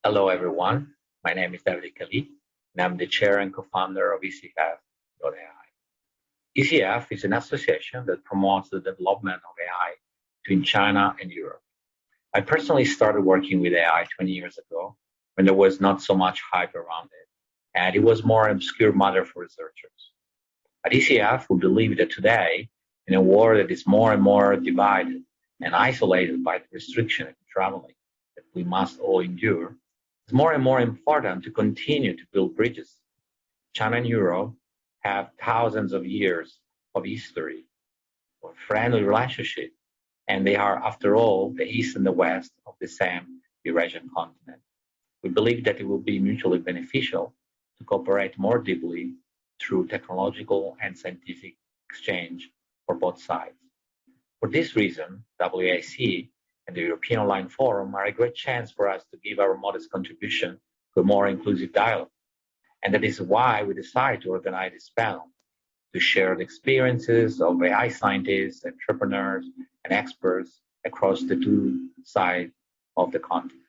Hello, everyone. My name is David Kali, and I'm the chair and co-founder of ECF.ai. ECF is an association that promotes the development of AI between China and Europe. I personally started working with AI 20 years ago when there was not so much hype around it, and it was more an obscure matter for researchers. At ECF, we believe that today, in a world that is more and more divided and isolated by the restriction of traveling that we must all endure, it's more and more important to continue to build bridges. China and Europe have thousands of years of history, of friendly relationship, and they are, after all, the East and the West of the same Eurasian continent. We believe that it will be mutually beneficial to cooperate more deeply through technological and scientific exchange for both sides. For this reason, WAC and the European Online Forum are a great chance for us to give our modest contribution to a more inclusive dialogue. And that is why we decided to organize this panel, to share the experiences of AI scientists, entrepreneurs, and experts across the two sides of the continent.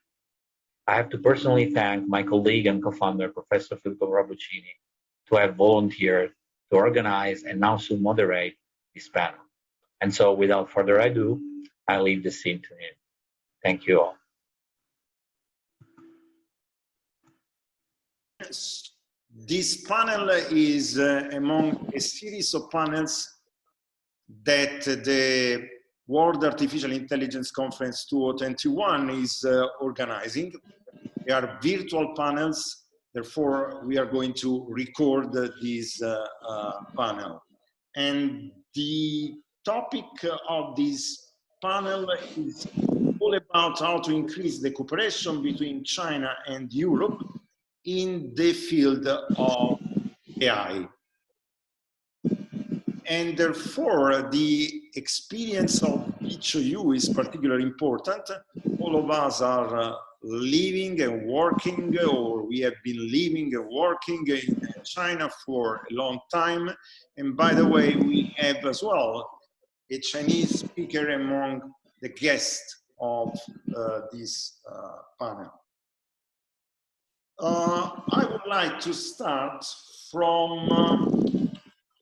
I have to personally thank my colleague and co-founder, Professor Filippo Fabrocini, to have volunteered to organize and now soon moderate this panel. And so without further ado, I leave the scene to him. Thank you all. This panel is among a series of panels that the World Artificial Intelligence Conference 2021 is organizing. They are virtual panels, therefore we are going to record this panel. And the topic of this panel is all about how to increase the cooperation between China and Europe in the field of AI. And therefore, the experience of each of you is particularly important. All of us are living and working, or we have been living and working in China for a long time. And by the way, we have as well a Chinese speaker among the guests of this panel. I would like to start from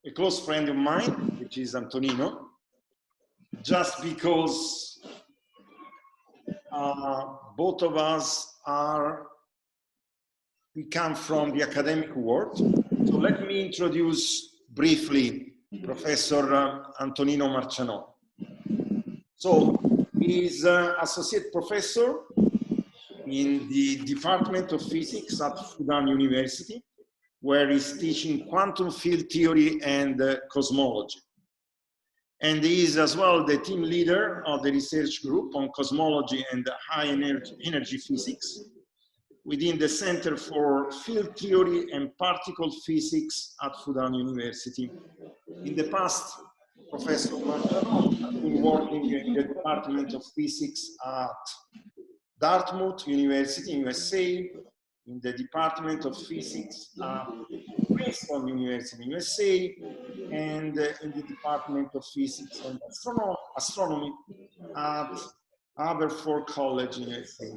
a close friend of mine, which is Antonino, just because both of us we come from the academic world. So let me introduce briefly Professor Antonino Marciano. So he is associate professor in the Department of Physics at Fudan University, where he's teaching quantum field theory and cosmology. And he is as well the team leader of the research group on cosmology and high energy physics within the Center for Field Theory and Particle Physics at Fudan University. In the past, Professor Marciano has been working in the Department of Physics at Dartmouth University in USA, in the Department of Physics at Princeton University in USA, and in the Department of Physics and Astronomy at Haverford College in USA.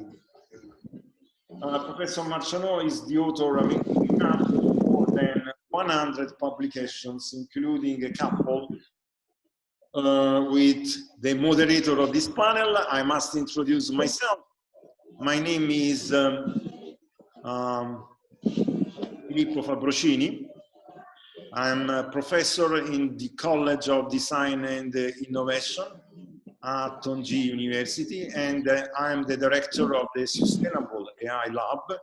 Professor Marciano is the author of more than 100 publications, including a couple with the moderator of this panel. I must introduce myself. My name is Filippo Fabrocini. I'm a professor in the College of Design and Innovation at Tongji University, and I'm the director of the Sustainable AI Lab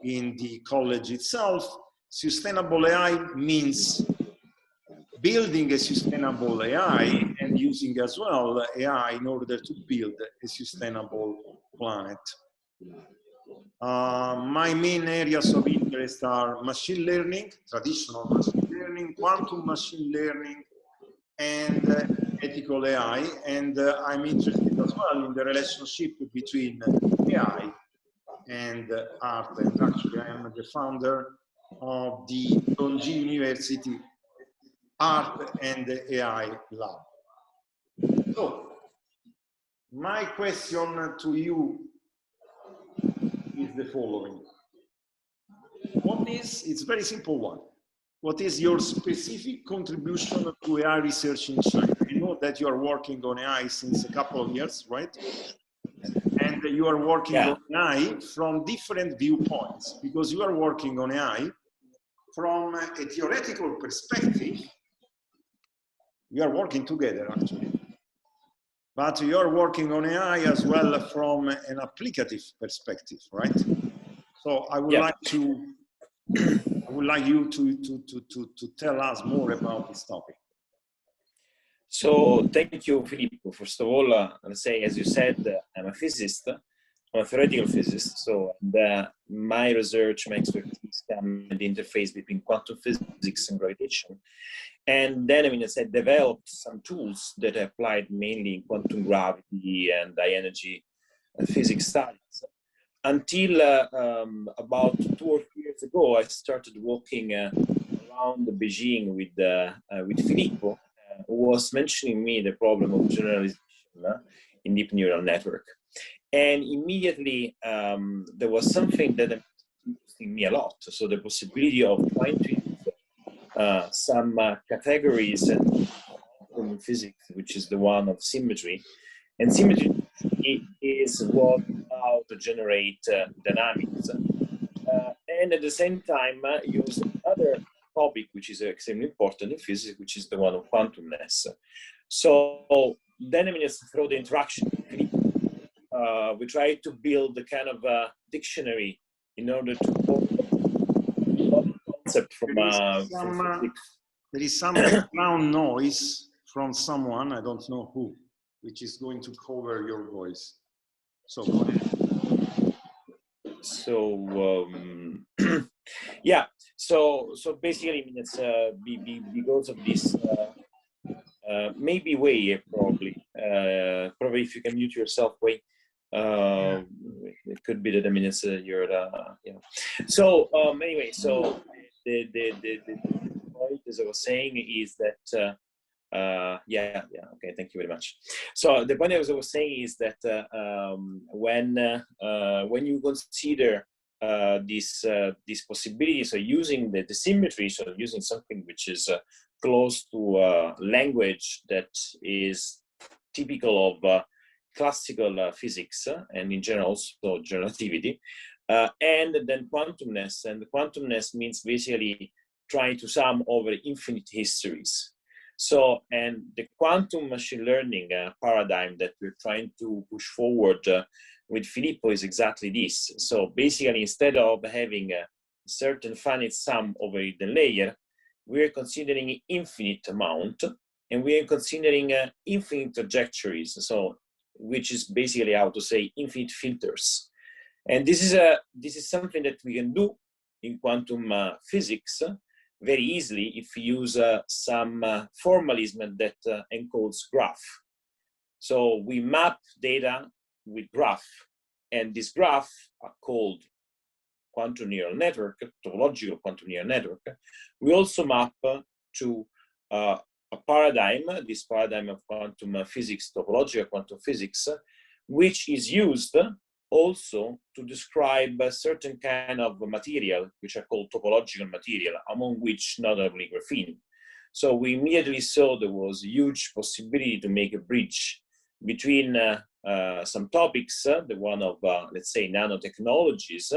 in the college itself. Sustainable AI means building a sustainable AI and using as well AI in order to build a sustainable planet. My main areas of interest are machine learning, traditional machine learning, quantum machine learning, and ethical AI. And I'm interested as well in the relationship between AI and art. And actually, I am the founder of the Tongji University Art and AI Lab. So, my question to you is the following. It's a very simple one. What is your specific contribution to AI research in China? I know that you are working on AI since a couple of years, right? And you are working on AI from different viewpoints, because you are working on AI from a theoretical perspective. We are working together, actually. But you are working on AI as well from an applicative perspective, right? So I would like to, I would like you to tell us more about this topic. So thank you, Filippo. First of all, let's say, as you said, I'm a physicist. I'm a theoretical physicist. So my research, my expertise come in the interface between quantum physics and gravitation. And then, I mean, I developed some tools that I applied mainly in quantum gravity and high energy physics studies. Until about 2 or 3 years ago, I started walking around Beijing with Filippo, who was mentioning me the problem of generalization in deep neural network. And immediately there was something that interested me a lot. So the possibility of trying to use some categories in physics, which is the one of symmetry. And symmetry is what allows to generate dynamics. And at the same time, use another topic which is extremely important in physics, which is the one of quantumness. So then, I mean, through the interaction, we try to build a kind of a dictionary in order to concept from there is some background noise from someone, I don't know who, which is going to cover your voice. So go ahead. So yeah, so basically, I mean, it's because of this maybe Wei, probably if you can mute yourself, Wei. It could be that, I mean, it's you're so anyway, so the point, as I was saying, is that okay, thank you very much. So the point, as I was saying, is that when you consider this possibility, so using the symmetry, so using something which is close to language that is typical of classical physics and in general also relativity, and then quantumness. And quantumness means basically trying to sum over infinite histories. So, and the quantum machine learning paradigm that we're trying to push forward with Filippo is exactly this. So basically, instead of having a certain finite sum over the layer, we're considering infinite amount, and we are considering infinite trajectories. So, which is basically how to say infinite filters. And this is something that we can do in quantum physics very easily if we use some formalism that encodes graph. So we map data with graph, and this graph are called quantum neural network, topological quantum neural network. We also map to a paradigm, this paradigm of quantum physics, topological quantum physics, which is used also to describe a certain kind of material, which are called topological material, among which notably graphene. So we immediately saw there was a huge possibility to make a bridge between some topics, the one of, let's say, nanotechnologies,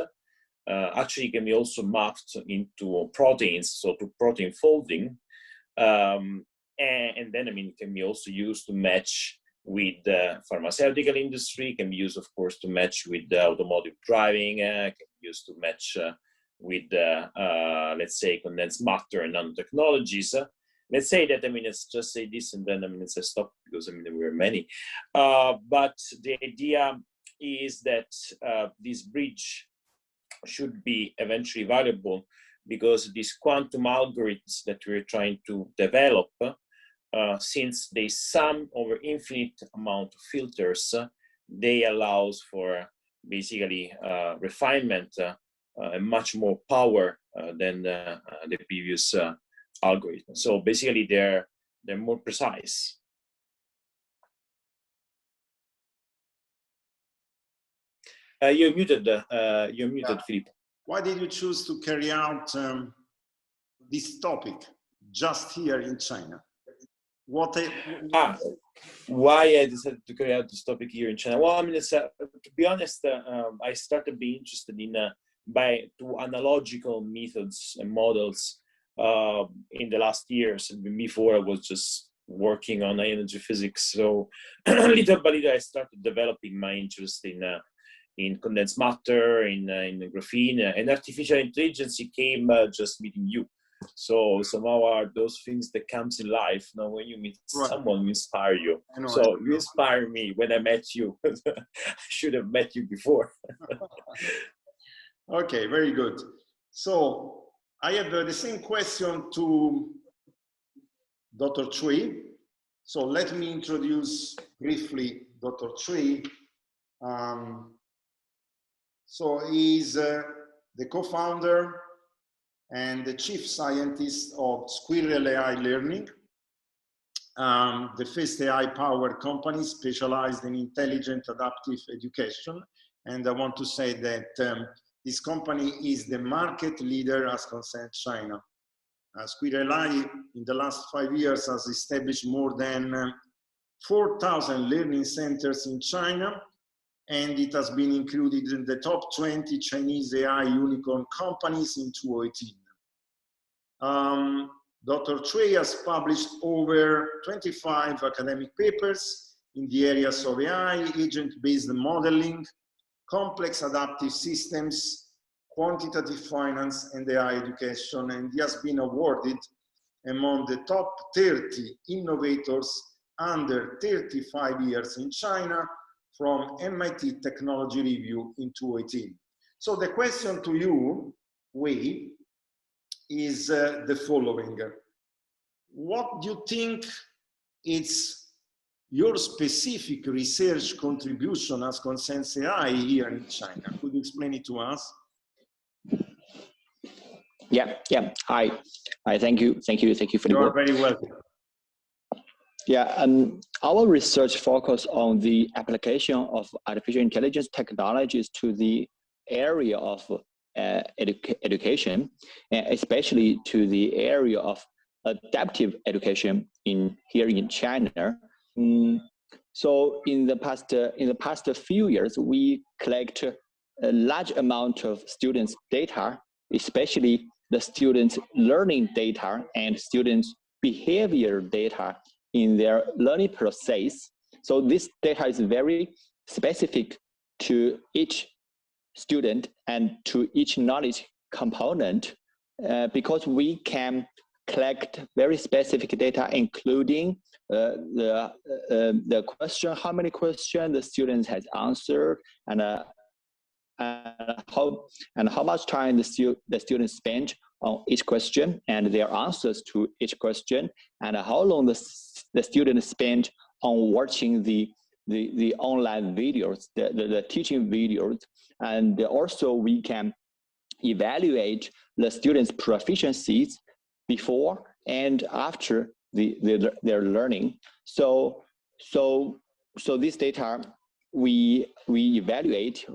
actually can be also mapped into proteins, so to protein folding. And then, I mean, it can be also used to match with the pharmaceutical industry, can be used, of course, to match with the automotive driving, can be used to match with, let's say, condensed matter and nanotechnologies. Let's say that, I mean, let's just say this, and then, I mean, it's a stop, because, I mean, there were many. But the idea is that this bridge should be eventually valuable, because these quantum algorithms that we're trying to develop, since they sum over infinite amount of filters, they allows for basically refinement and much more power than the previous algorithm. So basically, they're more precise. You're muted, Filippo. Why did you choose to carry out this topic just here in China? Why I decided to carry out this topic here in China? Well, I mean, it's, to be honest, I started being interested in through analogical methods and models in the last years. Before I was just working on energy physics, so little by little I started developing my interest in condensed matter, in graphene, and artificial intelligence came just meeting you. So somehow are those things that comes in life. Now, when you meet someone who inspire you, so you inspire me when I met you. I should have met you before. Okay, very good. So I have the same question to Dr. Cui. So let me introduce briefly Dr. Cui. So he's the co-founder and the chief scientist of Squirrel AI Learning, the first AI-powered company specialized in intelligent adaptive education. And I want to say that this company is the market leader as concerns China. Squirrel AI in the last 5 years has established more than 4,000 learning centers in China, and it has been included in the top 20 Chinese AI unicorn companies in 2018. Dr. Cui has published over 25 academic papers in the areas of AI, agent-based modeling, complex adaptive systems, quantitative finance, and AI education, and he has been awarded among the top 30 innovators under 35 years in China from MIT Technology Review in 2018. So the question to you, Wei, is the following. What do you think is your specific research contribution as concerns AI here in China? Could you explain it to us? Yeah. Hi. Thank you, Filippo. You are very welcome. Yeah, our research focus on the application of artificial intelligence technologies to the area of education, especially to the area of adaptive education here in China. So in the past few years, we collect a large amount of students' data, especially the students' learning data and students' behavior data in their learning process. So this data is very specific to each student and to each knowledge component because we can collect very specific data, including the question, how many questions the student has answered, and how much time the students spent on each question and their answers to each question, and how long the student spent on watching the online videos, the teaching videos. And also we can evaluate the students' proficiencies before and after their learning. So this data we evaluated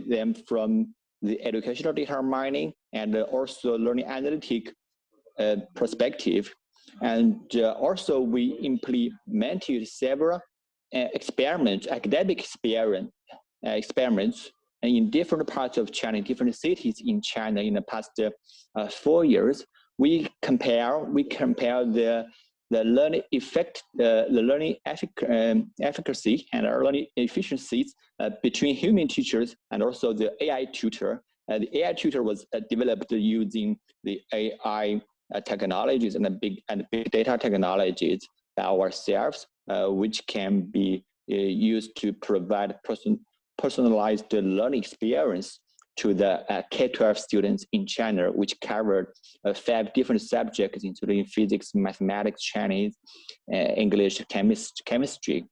them from the educational data mining and also learning analytic perspective. And also we implemented several academic experiments in different parts of China, different cities in China in the past 4 years. We compare the learning effect, the learning efficacy and learning efficiencies between human teachers and also the AI tutor. The AI tutor was developed using the AI technologies and big data technologies by ourselves, which can be used to provide personalized learning experience to the K-12 students in China, which covered 5 different subjects, including physics, mathematics, Chinese, English, chemistry.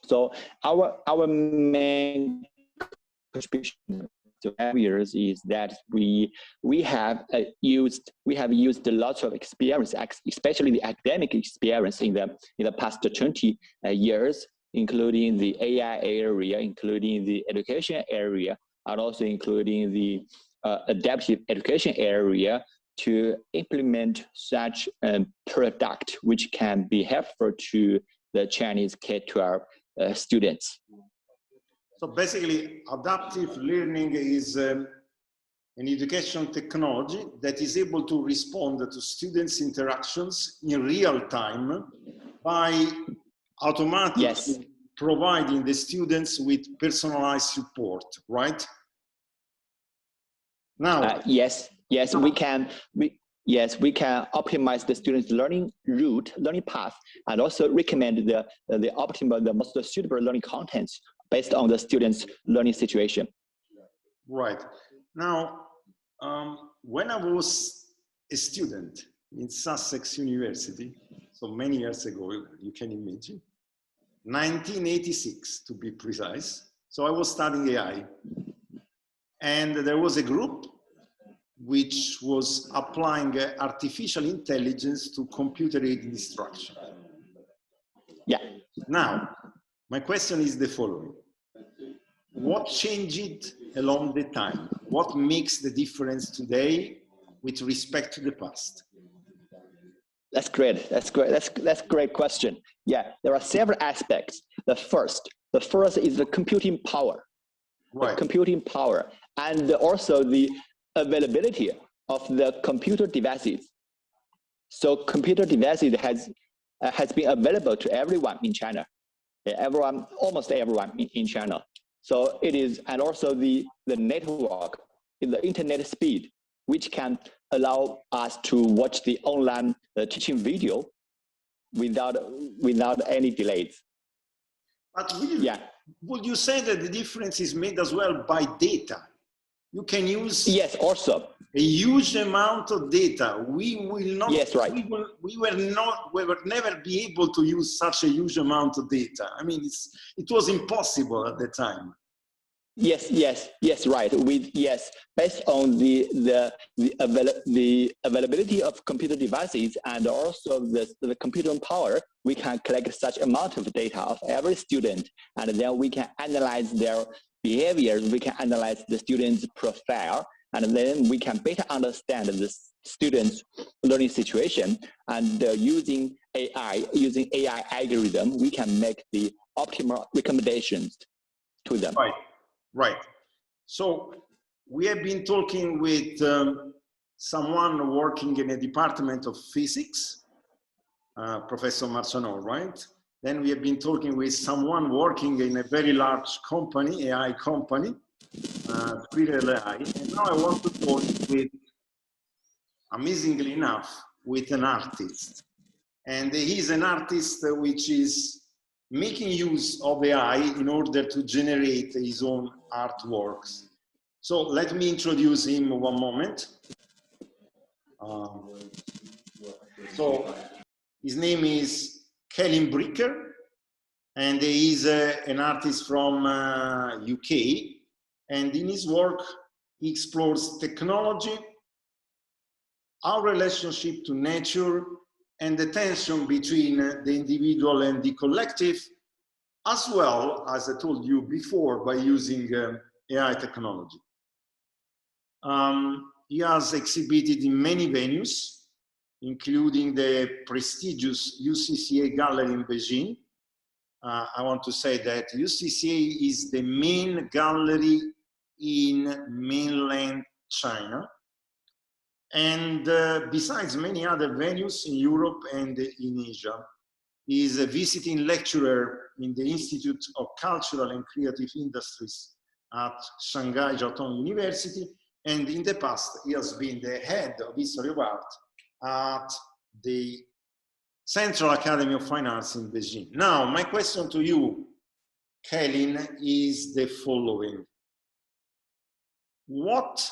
So our main contribution to years is that we have used lots of experience, especially the academic experience in the past 20 years including the AI area, including the education area, and also including the adaptive education area to implement such a product which can be helpful to the Chinese K-12 students. So basically, adaptive learning is an education technology that is able to respond to students' interactions in real time by automatically providing the students with personalized support, right? Now, yes, we can optimize the students' learning route, learning path, and also recommend the optimal, the most suitable learning contents based on the students' learning situation. Right. Now, when I was a student in Sussex University, so many years ago, you can imagine, 1986 to be precise. So I was studying AI, and there was a group which was applying artificial intelligence to computer-aided instruction. Yeah. Now, my question is the following. What changed along the time? What makes the difference today with respect to the past? That's great. That's great. That's a great question. Yeah, there are several aspects. The first is the computing power. Right. The computing power, and also the availability of the computer devices. So computer devices has been available to everyone in China. Almost everyone in China. So it is, and also the network, the internet speed, which can allow us to watch the online teaching video without any delays. But would you say that the difference is made as well by data? You can use also a huge amount of data. We will not. Yes, right. We will never be able to use such a huge amount of data. I mean, it was impossible at the time. Yes, right. Based on the availability of computer devices and also the computing power, we can collect such amount of data of every student, and then we can analyze their behaviors. We can analyze the student's profile, and then we can better understand the student's learning situation. And using AI algorithm, we can make the optimal recommendations to them. Right. So we have been talking with someone working in a department of physics, Professor Marciano, right? Then we have been talking with someone working in a very large company, AI company, Squirrel AI. And now I want to talk with, amazingly enough, with an artist. And he's an artist which is making use of AI in order to generate his own artworks. So let me introduce him one moment. So his name is Celyn Bricker, and he is an artist from UK. And in his work, he explores technology, our relationship to nature, and the tension between the individual and the collective, as well, as I told you before, by using AI technology. He has exhibited in many venues, including the prestigious UCCA gallery in Beijing. I want to say that UCCA is the main gallery in mainland China. And besides many other venues in Europe and in Asia, he is a visiting lecturer in the Institute of Cultural and Creative Industries at Shanghai Jiaotong University. And in the past, he has been the head of History of Art at the Central Academy of Fine Arts in Beijing. Now, my question to you, Celyn, is the following. What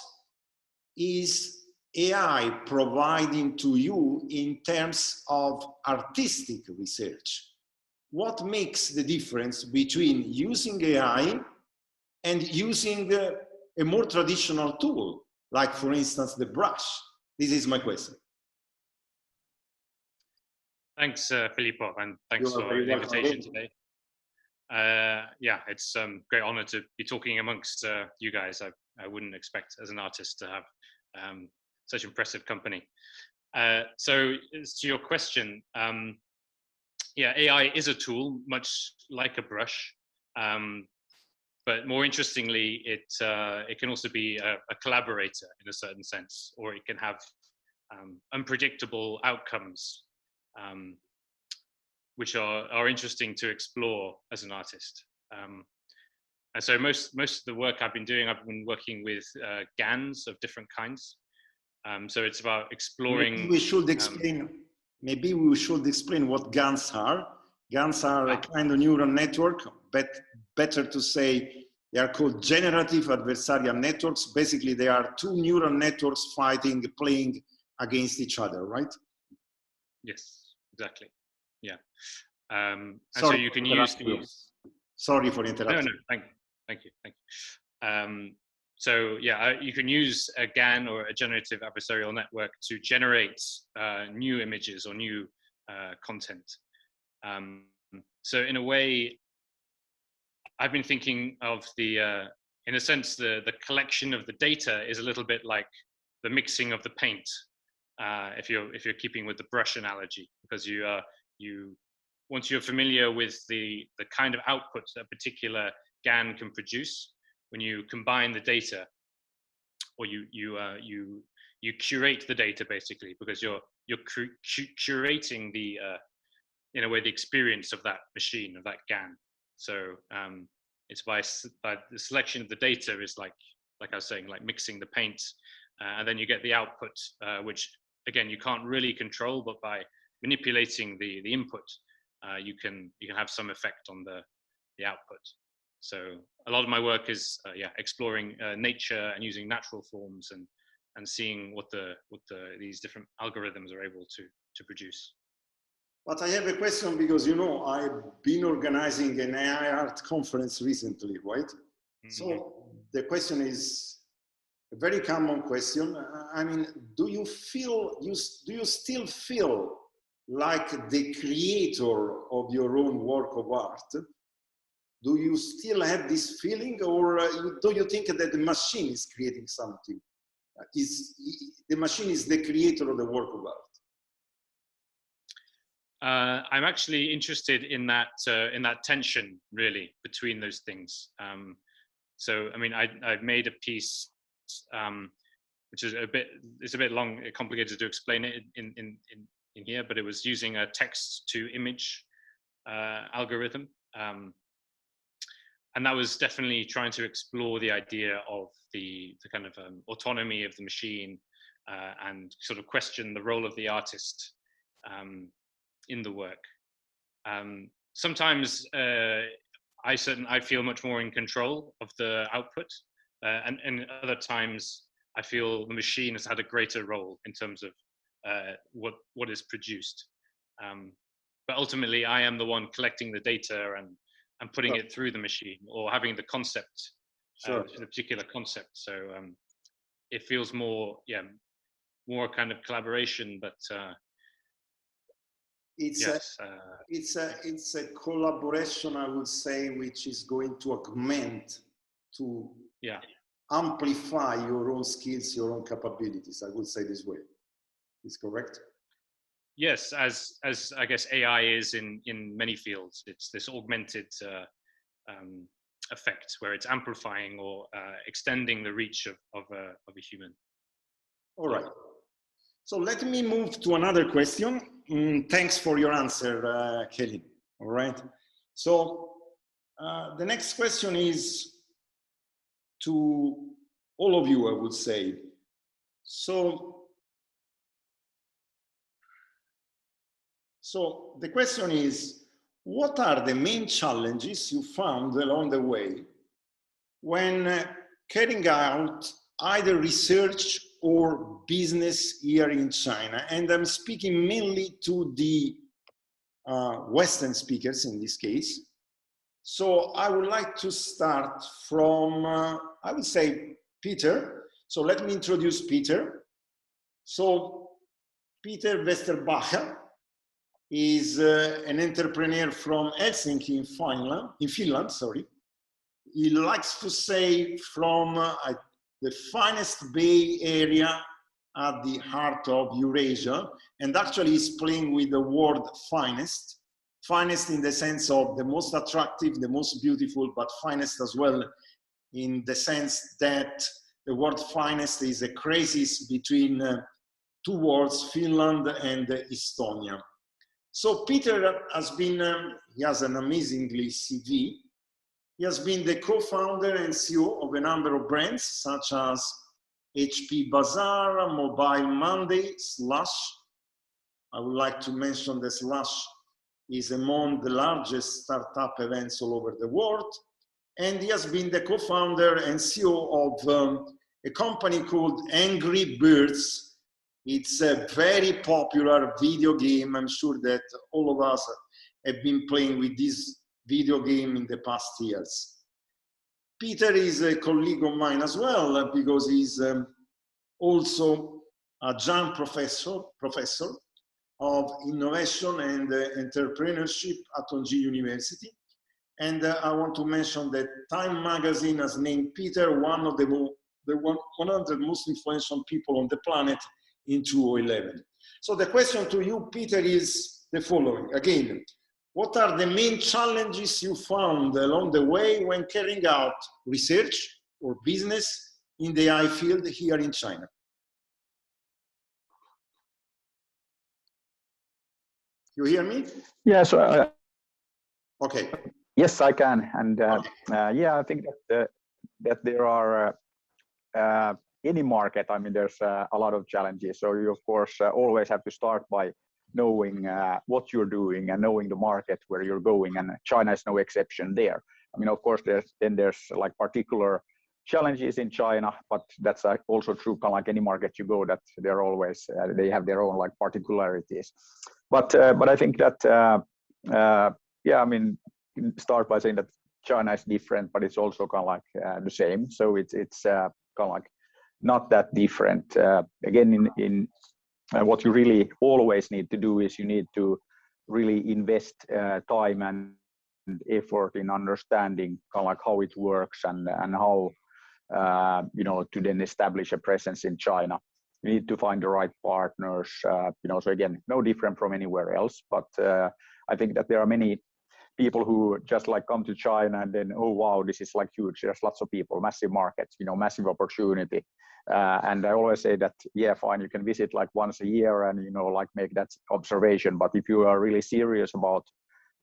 is AI providing to you in terms of artistic research? What makes the difference between using AI and using a more traditional tool, like, for instance, the brush? This is my question. Thanks, Filippo, and thanks for the invitation today. Yeah, it's a great honor to be talking amongst you guys. I wouldn't expect as an artist to have such impressive company. So as to your question, yeah, AI is a tool, much like a brush. But more interestingly, it can also be a collaborator in a certain sense, or it can have unpredictable outcomes, which are interesting to explore as an artist. And so most of the work I've been working with GANs of different kinds. So it's about exploring. Maybe we should explain. Maybe we should explain what GANs are. GANs are a kind of neural network, but better to say they are called generative adversarial networks. Basically, they are two neural networks playing against each other, right? Yes, exactly. Yeah. And so you can use these. Sorry for interrupting. No, thank you. So yeah, you can use a GAN or a generative adversarial network to generate new images or new content. So in a way, I've been thinking of in a sense, the collection of the data is a little bit like the mixing of the paint. If you're keeping with the brush analogy, because once you're familiar with the kind of output that a particular GAN can produce, when you combine the data, or you curate the data basically, because you're curating in a way the experience of that machine, of that GAN. So it's by the selection of the data is like I was saying, like mixing the paint, and then you get the output, which again you can't really control, but by manipulating the input, you can have some effect on the output. So a lot of my work is exploring nature and using natural forms and seeing what these different algorithms are able to produce. But I have a question, because I've been organizing an AI art conference recently, right? Mm-hmm. So the question is a very common question. I mean, do you still feel like the creator of your own work of art? Do you still have this feeling, or do you think that the machine is creating something? The machine is the creator of the work of art? I'm actually interested in that tension, really, between those things. So, I mean, I've made a piece which is a bit long, complicated to explain it in here, but it was using a text-to-image algorithm. And that was definitely trying to explore the idea of the kind of autonomy of the machine, and sort of question the role of the artist in the work. Sometimes I feel much more in control of the output, and other times I feel the machine has had a greater role in terms of what is produced. But ultimately, I am the one collecting the data and putting it through the machine, or having the concept, the particular concept. So it feels more kind of collaboration, but it's a collaboration, I would say, which is going to augment, to amplify your own skills, your own capabilities. I would say this way. Is correct? Yes, as I guess AI is in many fields. It's this augmented effect where it's amplifying or extending the reach of a human. All right. So let me move to another question. Thanks for your answer, Celyn. All right. So the next question is to all of you, I would say. So the question is, what are the main challenges you found along the way when carrying out either research or business here in China? And I'm speaking mainly to the Western speakers in this case. So I would like to start from, I would say, Peter. So let me introduce Peter. So Peter Vesterbacka. is an entrepreneur from Helsinki in Finland, sorry. He likes to say from the finest Bay Area at the heart of Eurasia, and actually he's playing with the word finest. Finest in the sense of the most attractive, the most beautiful, but finest as well in the sense that the word finest is a crisis between two words, Finland and Estonia. So Peter has been, he has an amazingly CV. He has been the co-founder and CEO of a number of brands such as HP Bazaar, Mobile Monday, Slash. I would like to mention that Slash is among the largest startup events all over the world. And he has been the co-founder and CEO of a company called Angry Birds. It's a very popular video game. I'm sure that all of us have been playing with this video game in the past years. Peter is a colleague of mine as well because he's also a adjunct professor of innovation and entrepreneurship at Onji University. And I want to mention that Time magazine has named Peter one of the 100 most influential people on the planet in 2011. So the question to you, Peter, is the following. Again, what are the main challenges you found along the way when carrying out research or business in the AI field here in China? You hear me? Yes. Okay. Yes, I can. And yeah, I think that there are any market. I mean, there's a lot of challenges. So you, of course, always have to start by knowing what you're doing and knowing the market where you're going. And China is no exception there. I mean, of course, there's like particular challenges in China, but that's also true kind of like any market you go, that they're always they have their own like particularities. But I think that yeah, I mean, start by saying that China is different, but it's also kind of like the same. So it's kind of like not that different. Again, in what you really always need to do is you need to really invest time and effort in understanding kind of like how it works and how you know, to then establish a presence in China. You need to find the right partners. You know, so again, no different from anywhere else. But I think that there are many people who just like come to China and then, oh wow, this is like huge. There's lots of people, massive markets, you know, massive opportunity. And I always say that, yeah, fine, you can visit like once a year and, you know, like make that observation. But if you are really serious about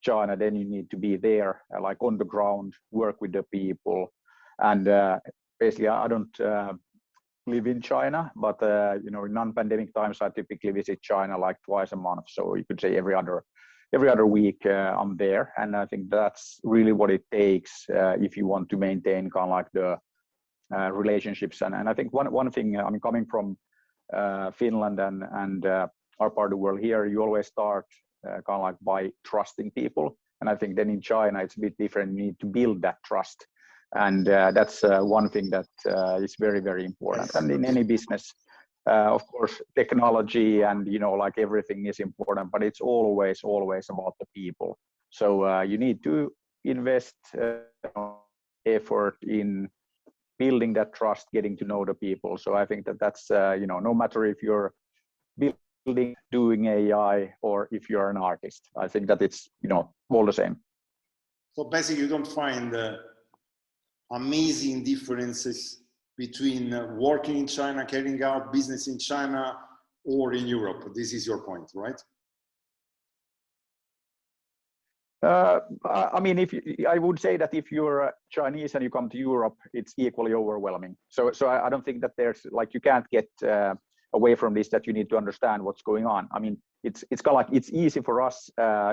China, then you need to be there, like on the ground, work with the people. And basically, I don't live in China, but you know, in non-pandemic times, I typically visit China like twice a month. So you could say every other week I'm there. And I think that's really what it takes if you want to maintain kind of like the relationships. And I think one thing, I mean, coming from Finland and our part of the world here, you always start kind of like by trusting people. And I think then in China, it's a bit different. You need to build that trust. And that's one thing that is very, very important. And in any business, of course, technology and, you know, like everything is important, but it's always about the people. So you need to invest effort in building that trust, getting to know the people. So I think that that's, you know, no matter if you're building, doing AI, or if you're an artist, I think that it's, you know, all the same. So basically you don't find amazing differences between working in China, carrying out business in China, or in Europe. This is your point, right? I mean, I would say that if you're Chinese and you come to Europe, it's equally overwhelming. So I don't think that there's like, you can't get away from this, that you need to understand what's going on. I mean, it's kind of like, it's easy for us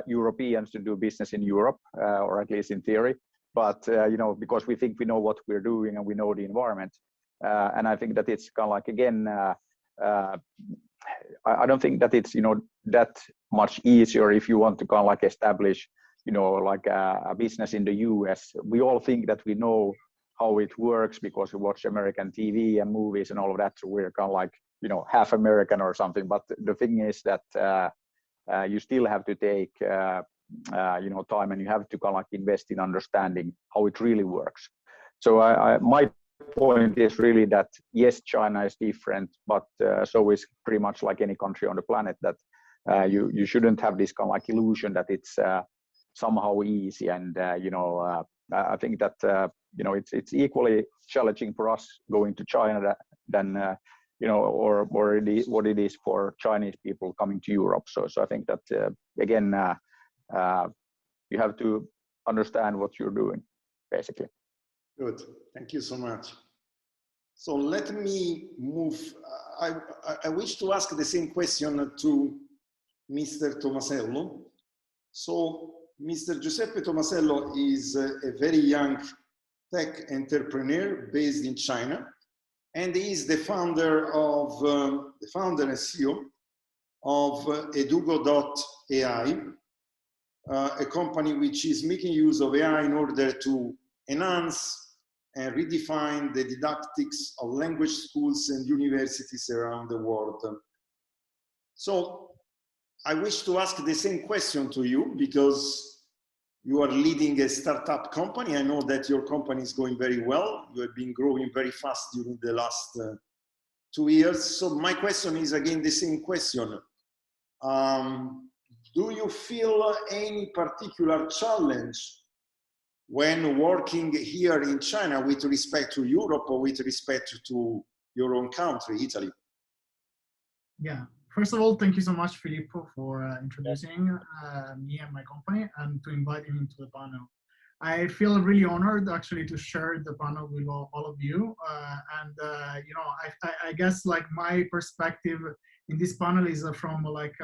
Europeans to do business in Europe, or at least in theory. But you know, because we think we know what we're doing and we know the environment, and I think that it's kind of like, again, I don't think that it's, you know, that much easier if you want to kind of like establish, you know, like a business in the US. We all think that we know how it works because we watch American TV and movies and all of that. So we're kind of like, you know, half American or something. But the thing is that you still have to take time, and you have to kind of invest in understanding how it really works. So my point is really that yes, China is different, but so is pretty much like any country on the planet, that you shouldn't have this kind of like illusion that it's somehow easy. And I think that it's equally challenging for us going to China than or what it is for Chinese people coming to Europe. So I think that again, you have to understand what you're doing, basically. Good, thank you so much. So let me move. I wish to ask the same question to Mr. Tomasello. So Mr. Giuseppe Tomasello is a very young tech entrepreneur based in China, and he is the founder and CEO of Edugo.ai, a company which is making use of AI in order to enhance and redefine the didactics of language schools and universities around the world. So I wish to ask the same question to you, because you are leading a startup company. I know that your company is going very well. You have been growing very fast during the last 2 years. So my question is again the same question. Do you feel any particular challenge when working here in China with respect to Europe or with respect to your own country, Italy? Yeah, first of all, thank you so much, Filippo, for introducing me and my company and to inviting me to the panel. I feel really honored actually to share the panel with all of you. I guess like my perspective in this panel is from like,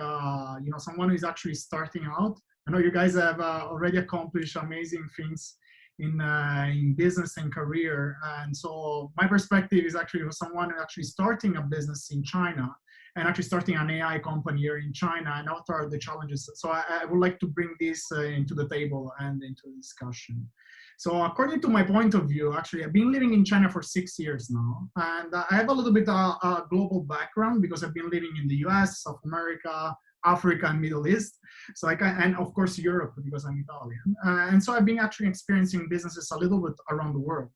someone who is actually starting out. I know you guys have already accomplished amazing things in business and career. And so my perspective is actually for someone who actually starting a business in China and actually starting an AI company here in China, and what are the challenges. So I would like to bring this into the table and into the discussion. So according to my point of view, actually, I've been living in China for 6 years now. And I have a little bit of a global background because I've been living in the US, South America, Africa, and Middle East. So and of course, Europe, because I'm Italian. And so I've been actually experiencing businesses a little bit around the world.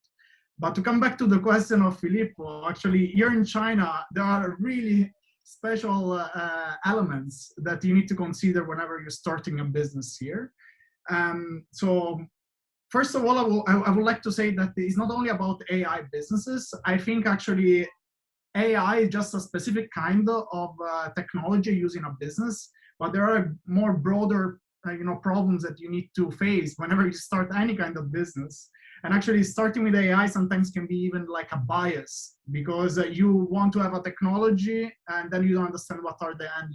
But to come back to the question of Filippo, actually, here in China, there are really special elements that you need to consider whenever you're starting a business here. So first of all, I would like to say that it's not only about AI businesses. I think actually AI is just a specific kind of technology used in a business, but there are more broader problems that you need to face whenever you start any kind of business. And actually starting with AI sometimes can be even like a bias, because you want to have a technology and then you don't understand what are the end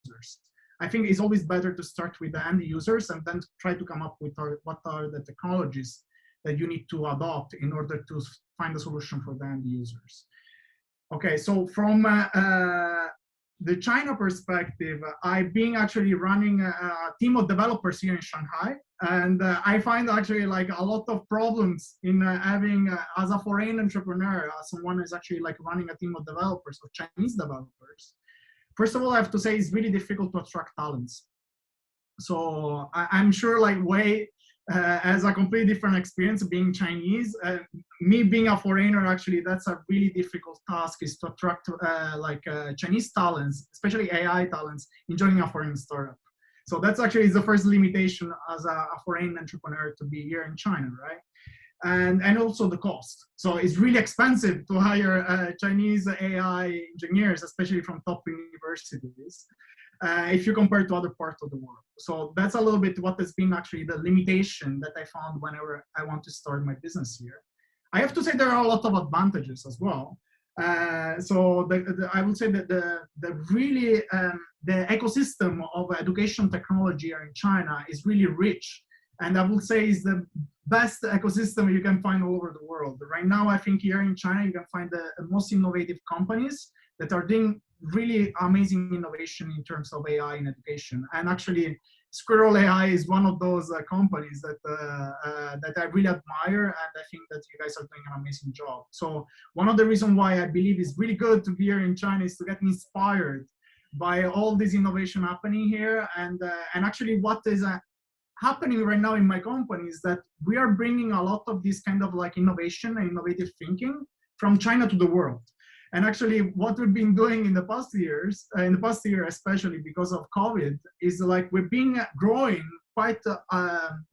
users. I think it's always better to start with the end users and then try to come up with what are the technologies that you need to adopt in order to find a solution for the end users. Okay, so from the China perspective, I've been actually running a team of developers here in Shanghai, and I find actually like a lot of problems in having, as a foreign entrepreneur, someone who's actually like running a team of developers, of Chinese developers. First of all, I have to say it's really difficult to attract talents. So I'm sure like Wei has a completely different experience being Chinese. Me being a foreigner, actually, that's a really difficult task, is to attract Chinese talents, especially AI talents, in joining a foreign startup. So that's actually the first limitation as a foreign entrepreneur to be here in China, right? And also the cost. So it's really expensive to hire Chinese AI engineers, especially from top universities, if you compare to other parts of the world. So that's a little bit what has been actually the limitation that I found whenever I want to start my business here. I have to say there are a lot of advantages as well. So I would say that the ecosystem of education technology here in China is really rich. And I would say is the best ecosystem you can find all over the world. Right now, I think here in China, you can find the most innovative companies that are doing really amazing innovation in terms of AI in education. And actually, Squirrel AI is one of those companies that I really admire, and I think that you guys are doing an amazing job. So one of the reasons why I believe it's really good to be here in China is to get inspired by all this innovation happening here. And actually what is happening right now in my company is that we are bringing a lot of this kind of like innovation and innovative thinking from China to the world. And actually what we've been doing in the past years, in the past year, especially because of COVID, is like we've been growing quite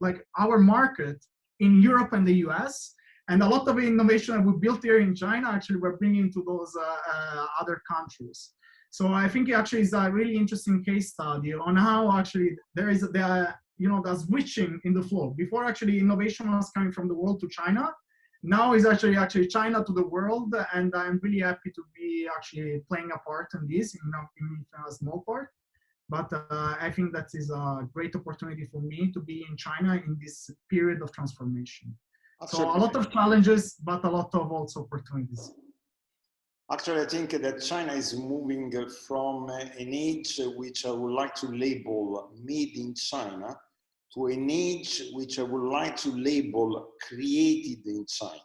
like our market in Europe and the US. And a lot of innovation that we built here in China, actually we're bringing to those other countries. So I think it actually is a really interesting case study on how actually there is the switching in the flow. Before actually innovation was coming from the world to China. Now is actually China to the world, and I'm really happy to be actually playing a part in this, in a small part. But I think that is a great opportunity for me to be in China in this period of transformation. Absolutely. So a lot of challenges, but a lot of also opportunities. Actually, I think that China is moving from an age which I would like to label made in China to an age which I would like to label created in China.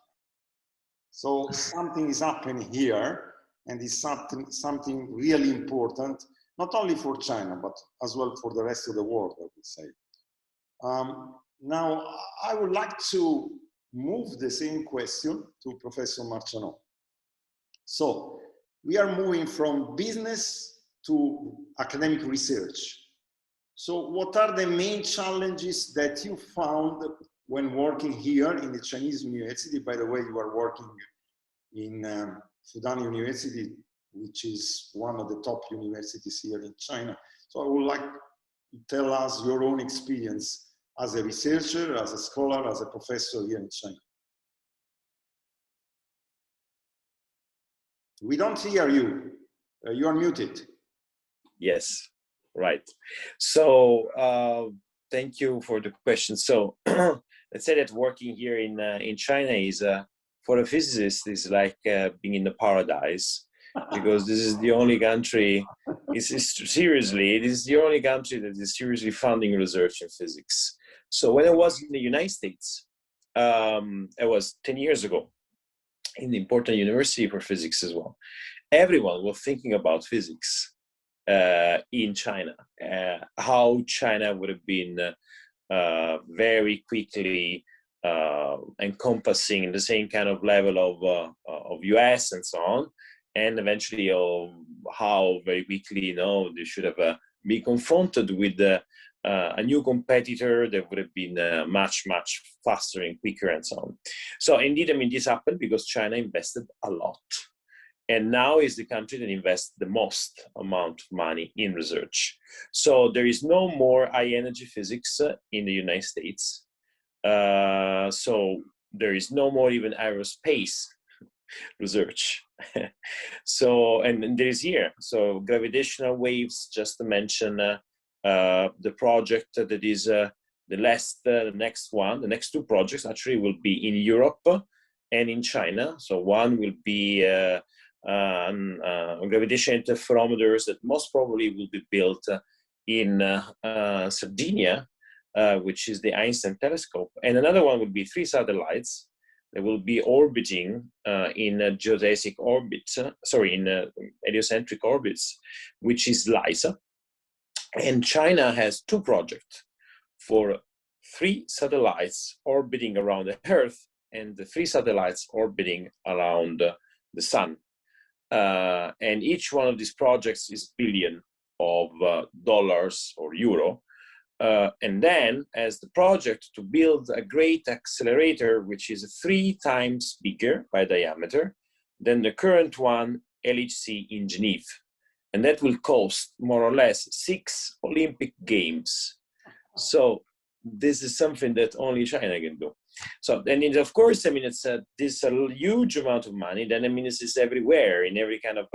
So something is happening here, and it's something really important, not only for China, but as well for the rest of the world, I would say. Now, I would like to move the same question to Professor Marciano. So we are moving from business to academic research. So what are the main challenges that you found when working here in the Chinese university? By the way, you are working in Fudan University, which is one of the top universities here in China. So I would like to tell us your own experience as a researcher, as a scholar, as a professor here in China. We don't hear you. You are muted. Yes. Right. So thank you for the question. So let's say that working here in China is for a physicist is like being in the paradise, because this is the only country. Seriously, it is the only country that is seriously funding research in physics. So when I was in the United States, it was 10 years ago, in the important university for physics as well. Everyone was thinking about physics. In China, how China would have been very quickly encompassing the same kind of level of US and so on, and eventually how very quickly they should have been confronted with a new competitor that would have been much faster and quicker and so on. So indeed, I mean, this happened because China invested a lot. And now is the country that invests the most amount of money in research. So there is no more high energy physics in the United States. So there is no more even aerospace research. So, and there is here. So gravitational waves, just to mention the project that is the next one, the next two projects actually will be in Europe and in China. So one will be gravitational interferometers that most probably will be built in Sardinia, which is the Einstein telescope. And another one will be 3 satellites that will be orbiting in geodesic orbits, in heliocentric orbits, which is LISA. And China has 2 projects for 3 satellites orbiting around the Earth and the 3 satellites orbiting around the Sun. And each one of these projects is billion of dollars or euro. And then as the project to build a great accelerator, which is 3 times bigger by diameter than the current one, LHC in Geneva. And that will cost more or less 6 Olympic Games. So this is something that only China can do. So, and of course, I mean, this is a huge amount of money. Then, I mean, this is everywhere in every kind of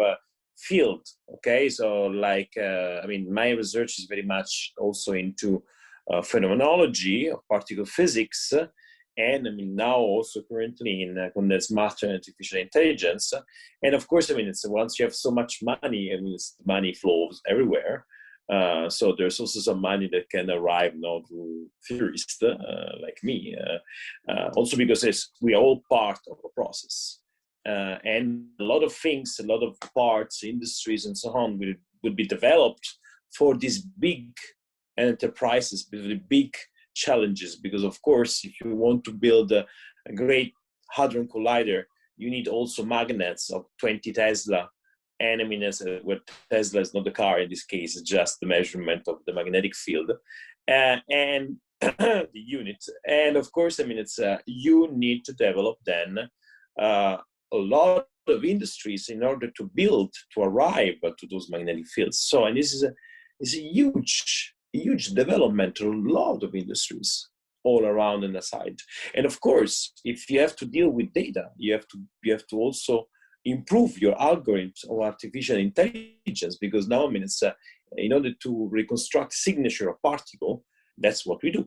field. Okay, so like, I mean, my research is very much also into phenomenology of particle physics, and I mean now also currently in condensed matter and artificial intelligence. And of course, I mean, it's once you have so much money, I mean, money flows everywhere. So there's also some money that can arrive now to theorists like me, also because we are all part of a process. And a lot of things, a lot of parts, industries and so on will would be developed for these big enterprises, the big challenges. Because of course, if you want to build a great hadron collider, you need also magnets of 20 Tesla. And I mean, where Tesla is not the car in this case, it's just the measurement of the magnetic field and the unit. And of course, I mean, it's you need to develop then a lot of industries in order to arrive to those magnetic fields. So, and this is a huge development, a lot of industries all around and aside. And of course, if you have to deal with data, you have to also improve your algorithms of artificial intelligence, because now, I mean, it's in order to reconstruct signature of particle, that's what we do.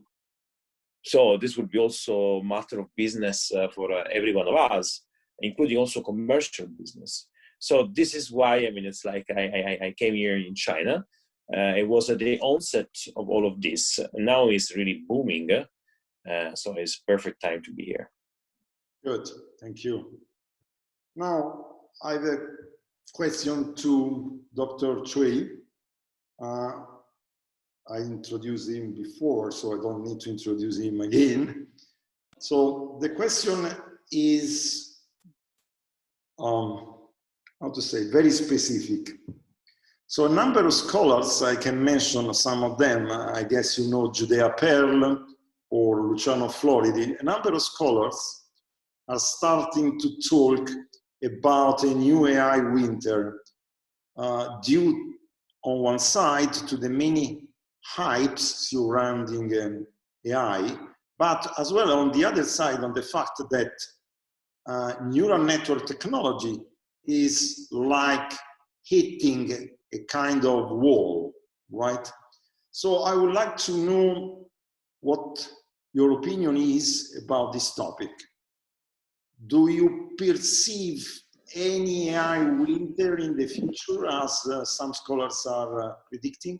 So this would be also a matter of business for every one of us, including also commercial business. So this is why, I mean, it's like I came here in China. It was at the onset of all of this. Now it's really booming. So it's perfect time to be here. Good, thank you. Now, I have a question to Dr. Cui. I introduced him before, so I don't need to introduce him again. So the question is, how to say, very specific. So a number of scholars, I can mention some of them. I guess you know Judea Pearl or Luciano Floridi. A number of scholars are starting to talk about a new AI winter due on one side to the many hypes surrounding AI, but as well on the other side on the fact that neural network technology is like hitting a kind of wall, right? So I would like to know what your opinion is about this topic. Do you perceive any AI winter in the future, as some scholars are predicting?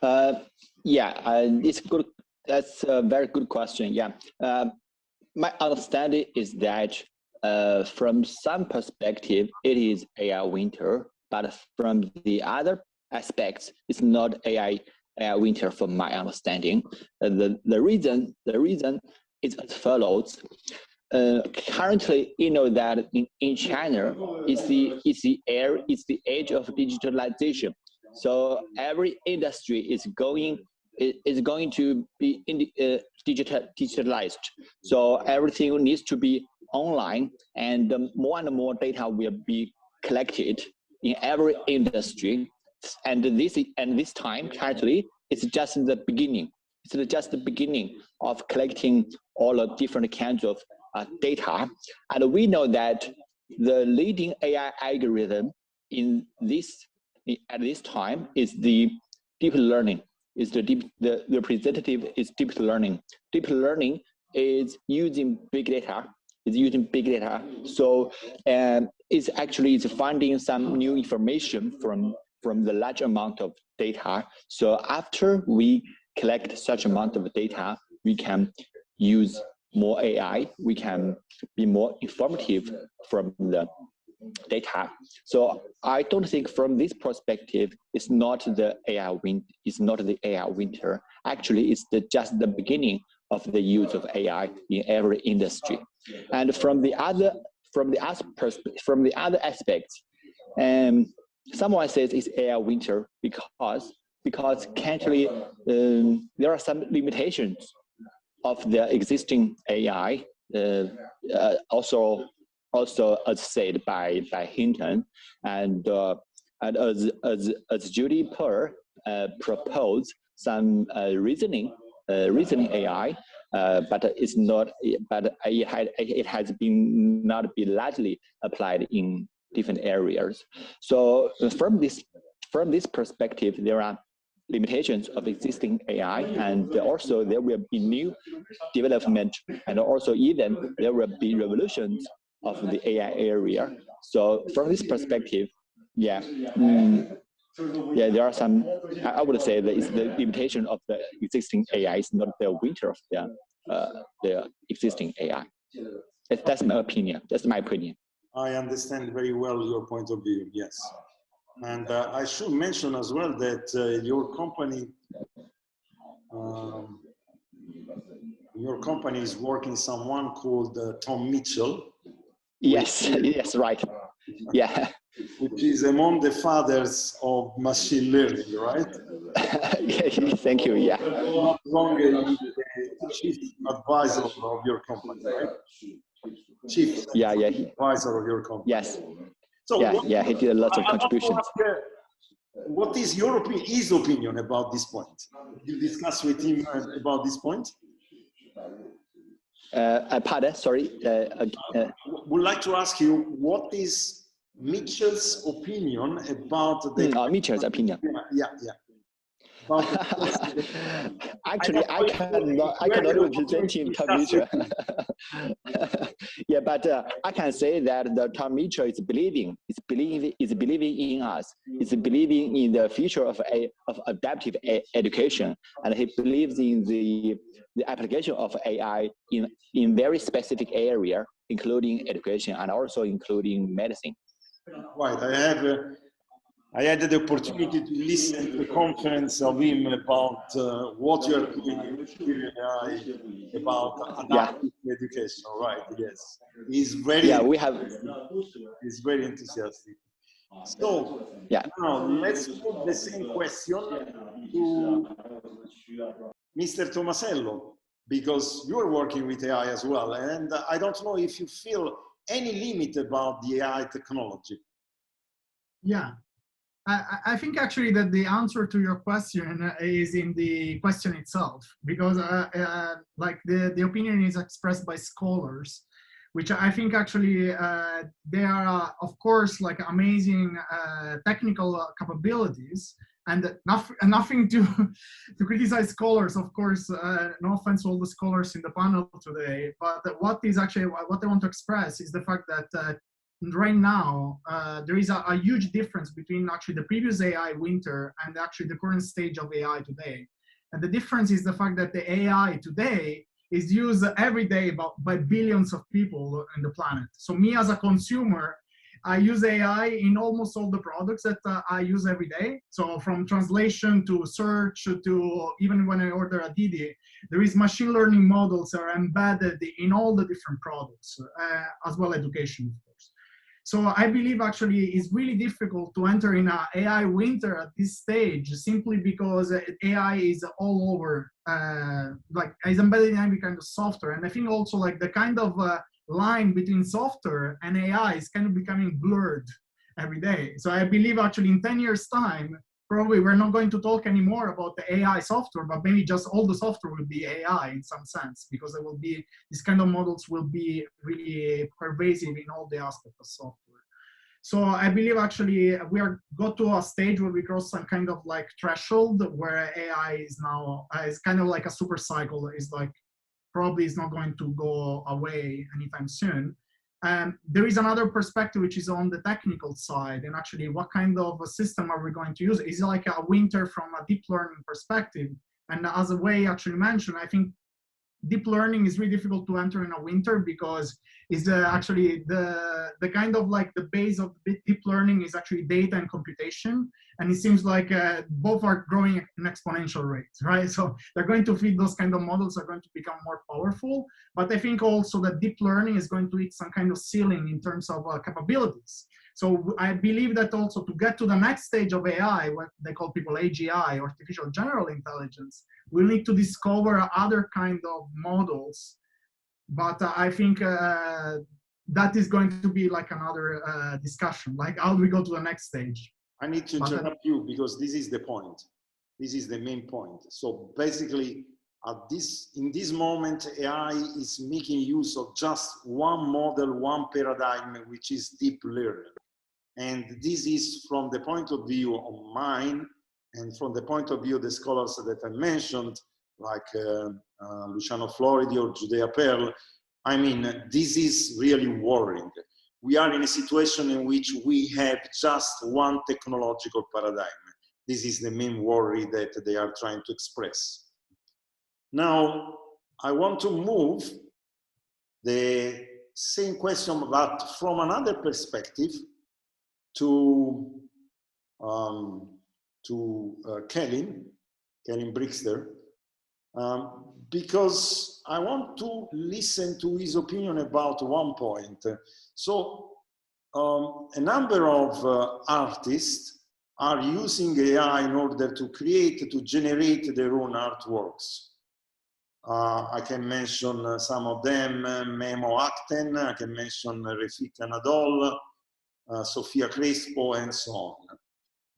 It's good. That's a very good question. Yeah, my understanding is that from some perspective, it is AI winter, but from the other aspects, it's not AI winter from my understanding. The reason is as follows. Currently, you know that in China, it's the age of digitalization. So every industry is going to be digitalized. So everything needs to be online, and more data will be collected in every industry. And this time currently, it's just the beginning. It's just the beginning of collecting all the different kinds of data. And we know that the leading AI algorithm at this time is the deep learning. The representative is deep learning. Deep learning is using big data. So it's finding some new information from the large amount of data. So after we collect such amount of data, we can use more AI. We can be more informative from the data. So I don't think from this perspective, it's not the AI winter. Actually, it's just the beginning of the use of AI in every industry. And from the other aspects, someone says it's AI winter because currently there are some limitations of the existing AI. Also as said by Hinton, and as Judy Pearl proposed some reasoning AI, but it's not. But it has been not been largely applied in different areas. So from this perspective, there are limitations of existing AI, and also there will be new development, and also even there will be revolutions of the AI area. So from this perspective, there are some. I would say that it's the limitation of the existing AI, is not the winter of the existing AI. That's my opinion. I understand very well your point of view. Yes. And I should mention as well that your company is working someone called Tom Mitchell. Yes, yes, right. Yeah. Which is among the fathers of machine learning, right? Thank you. Yeah. Not longer the chief advisor of your company, right? Chief advisor of your company. Yes. So yeah, he did a lot of contributions. What is his opinion about this point? Did you discuss with him about this point? Pardon, sorry. Would like to ask you, what is Mitchell's opinion about the... Mitchell's opinion. Yeah. Actually, I cannot represent him, Tom Mitchell. Yeah, but I can say that the Tom Mitchell is believing in us. Is believing in the future of adaptive education, and he believes in the application of AI in very specific area, including education and also including medicine. Right. I had the opportunity to listen to the conference of him about what you are doing with AI about adaptive education. Right? Yes, he's very. Yeah, we have. He's very enthusiastic. So now let's put the same question to Mr. Tomasello, because you're working with AI as well, and I don't know if you feel any limit about the AI technology. Yeah. I think actually that the answer to your question is in the question itself, because like the opinion is expressed by scholars, which I think actually they are of course like amazing technical capabilities, and nothing to criticize scholars, of course. No offense to all the scholars in the panel today, but what I want to express is the fact that right now, there is a huge difference between actually the previous AI winter and actually the current stage of AI today. And the difference is the fact that the AI today is used every day by billions of people on the planet. So me as a consumer, I use AI in almost all the products that I use every day. So from translation to search to even when I order a Didi, there is machine learning models that are embedded in all the different products, as well education, of course. So I believe actually it's really difficult to enter in an AI winter at this stage, simply because AI is all over, like is embedded in every kind of software. And I think also like the kind of line between software and AI is kind of becoming blurred every day. So I believe actually in 10 years time, probably we're not going to talk anymore about the AI software, but maybe just all the software will be AI in some sense, because there will be, these kind of models will be really pervasive in all the aspects of software. So I believe actually we got to a stage where we cross some kind of like threshold where AI is now, is kind of like a super cycle, is like probably is not going to go away anytime soon. There is another perspective which is on the technical side, and actually what kind of a system are we going to use? Is it like a winter from a deep learning perspective? And as a Wei actually mentioned, I think deep learning is really difficult to enter in a winter, because is actually the kind of like the base of deep learning is actually data and computation, and it seems like both are growing at an exponential rate, right? So they're going to feed those kind of models, are going to become more powerful, but I think also that deep learning is going to hit some kind of ceiling in terms of capabilities. So I believe that also to get to the next stage of AI, what they call people AGI, artificial general intelligence, we'll need to discover other kind of models. But I think that is going to be like another discussion, like how do we go to the next stage? I need to interrupt you, because this is the point. This is the main point. So basically, in this moment, AI is making use of just one model, one paradigm, which is deep learning. And this is from the point of view of mine, and from the point of view of the scholars that I mentioned, like Luciano Floridi or Judea Pearl. I mean, this is really worrying. We are in a situation in which we have just one technological paradigm. This is the main worry that they are trying to express. Now, I want to move the same question, but from another perspective, to to Celyn Bricker, because I want to listen to his opinion about one point. So a number of artists are using AI in order to generate their own artworks. I can mention some of them, Memo Akten, I can mention Refik Anadol, Sofia Crespo, and so on.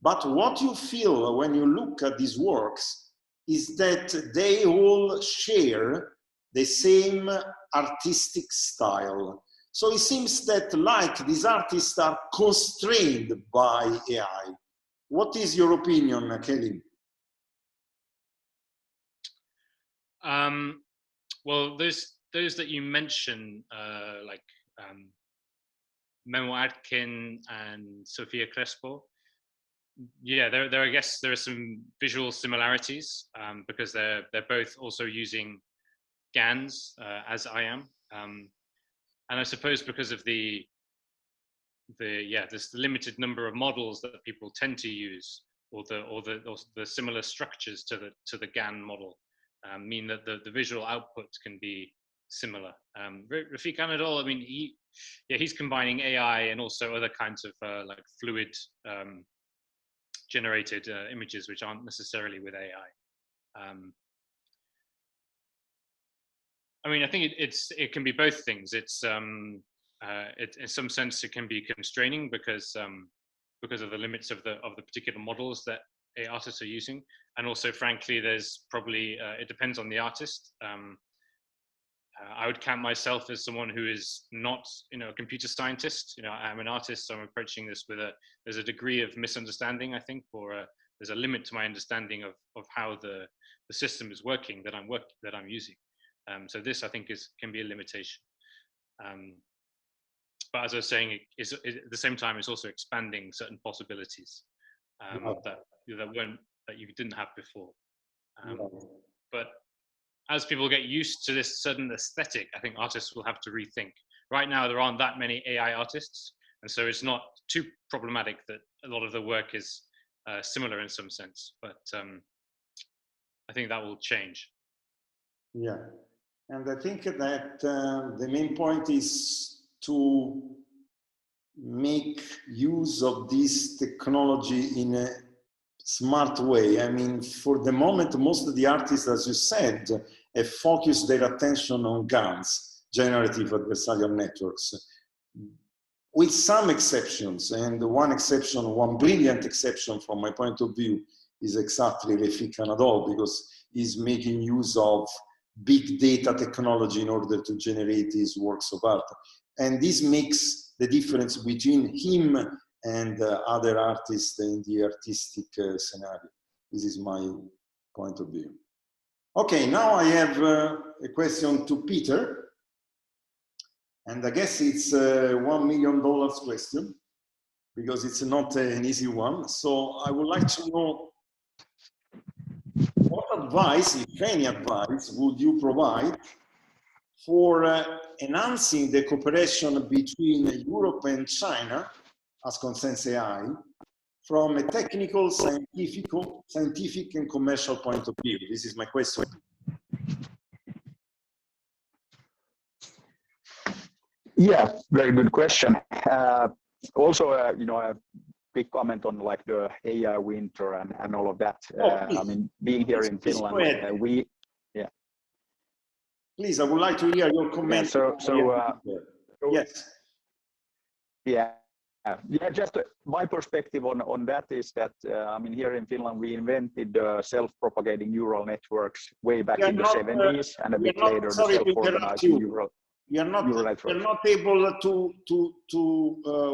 But what you feel when you look at these works is that they all share the same artistic style. So it seems that like these artists are constrained by AI. What is your opinion, Celyn? Well, those that you mentioned, like Memo Atkin and Sofia Crespo, yeah, there I guess there are some visual similarities because they're both also using GANs as I am, and I suppose because of this limited number of models that people tend to use, or the similar structures to the GAN model, mean that the visual output can be similar. Refik Anadol, I mean, he's combining AI and also other kinds of like fluid generated images which aren't necessarily with AI. I mean, I think it can be both things. It's in some sense it can be constraining because of the limits of the particular models that artists are using, and also, frankly, there's probably it depends on the artist. I would count myself as someone who is not, a computer scientist. I'm an artist, so I'm approaching this with there's a degree of misunderstanding, I think, or there's a limit to my understanding of how the system is working that I'm using. So this, I think, can be a limitation. But as I was saying, at the same time, it's also expanding certain possibilities that you didn't have before. But as people get used to this certain aesthetic, I think artists will have to rethink. Right now, there aren't that many AI artists, and so it's not too problematic that a lot of the work is similar in some sense. But I think that will change. Yeah, and I think that the main point is to make use of this technology in a smart way. I mean, for the moment, most of the artists, as you said, have focused their attention on GANs, generative adversarial networks, with some exceptions. And one brilliant exception from my point of view is exactly Refik Anadol, because he's making use of big data technology in order to generate his works of art. And this makes the difference between him and other artists in the artistic scenario. This is my point of view. Okay, now I have a question to Peter. And I guess it's a $1 million question, because it's not an easy one. So I would like to know, what advice, if any advice, would you provide for enhancing the cooperation between Europe and China as concerns AI from a technical, scientific and commercial point of view? This is my question. Yeah, very good question. Also, a big comment on like the AI winter and all of that. I mean, being here in Finland, Please, I would like to hear your comment. Yes. Yeah, just my perspective on that is that, I mean, here in Finland, we invented self-propagating neural networks way back in the 70s, and a bit later, the self-organizing neural networks. We're not able to